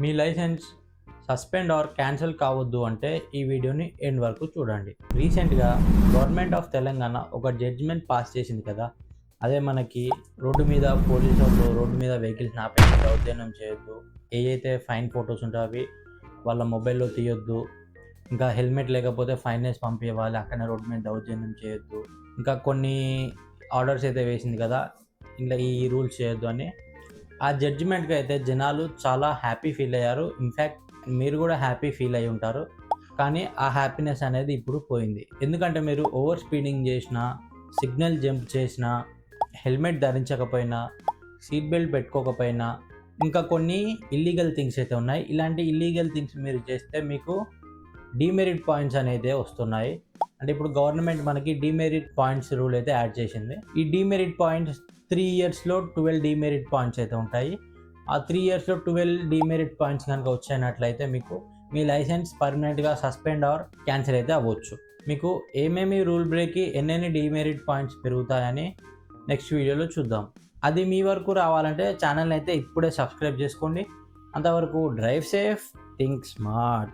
Me licence suspend or cancel కావద్దు అంటే ఈ వీడియోని ఎండ్ వరకు చూడండి. రీసెంట్గా గవర్నమెంట్ ఆఫ్ తెలంగాణ ఒక జడ్జిమెంట్ పాస్ చేసింది కదా. అదే మనకి రోడ్డు మీద పోలీసు వాళ్ళు రోడ్డు మీద వెహికల్స్ ఆపేసి దౌర్జన్యం చేయొద్దు, ఏవైతే ఫైన్ ఫొటోస్ ఉంటాయో అవి వాళ్ళ మొబైల్లో తీయొద్దు, ఇంకా హెల్మెట్ లేకపోతే ఫైన్ వేసి పంపించాలి, అక్కడనే రోడ్డు మీద దౌర్జన్యం చేయొద్దు, ఇంకా కొన్ని ఆర్డర్స్ అయితే వేసింది కదా, ఇంకా ఈ రూల్స్ చేయొద్దు అని. ఆ జడ్జిమెంట్కి అయితే జనాలు చాలా హ్యాపీ ఫీల్ అయ్యారు. ఇన్ఫ్యాక్ట్ మీరు కూడా హ్యాపీ ఫీల్ అయి ఉంటారు. కానీ ఆ హ్యాపీనెస్ అనేది ఇప్పుడు పోయింది. ఎందుకంటే మీరు ఓవర్ స్పీడింగ్ చేసినా, సిగ్నల్ జంప్ చేసినా, హెల్మెట్ ధరించకపోయినా, సీట్ బెల్ట్ పెట్టుకోకపోయినా, ఇంకా కొన్ని ఇల్లీగల్ థింగ్స్ అయితే ఉన్నాయి. ఇలాంటి ఇల్లీగల్ థింగ్స్ మీరు చేస్తే మీకు డీమెరిట్ పాయింట్స్ అనేది వస్తున్నాయి. అంటే ఇప్పుడు గవర్నమెంట్ మనకి డీమెరిట్ పాయింట్స్ రూల్ అయితే యాడ్ చేసింది. ఈ డీమెరిట్ పాయింట్స్ 3 ఇయర్స్లో 12 డీమెరిట్ పాయింట్స్ అయితే ఉంటాయి. ఆ 3 ఇయర్స్లో 12 డీమెరిట్ పాయింట్స్ కనుక వచ్చాయినట్లయితే మీకు మీ లైసెన్స్ పర్మనెంట్గా సస్పెండ్ ఆర్ క్యాన్సిల్ అయితే అవ్వచ్చు. మీకు ఏమేమి రూల్ బ్రేక్కి ఎన్నెన్ని డీమెరిట్ పాయింట్స్ పెరుగుతాయని నెక్స్ట్ వీడియోలో చూద్దాం. అది మీ వరకు రావాలంటే ఛానల్ అయితే ఇప్పుడే సబ్స్క్రైబ్ చేసుకోండి. అంతవరకు డ్రైవ్ సేఫ్, థింక్ స్మార్ట్.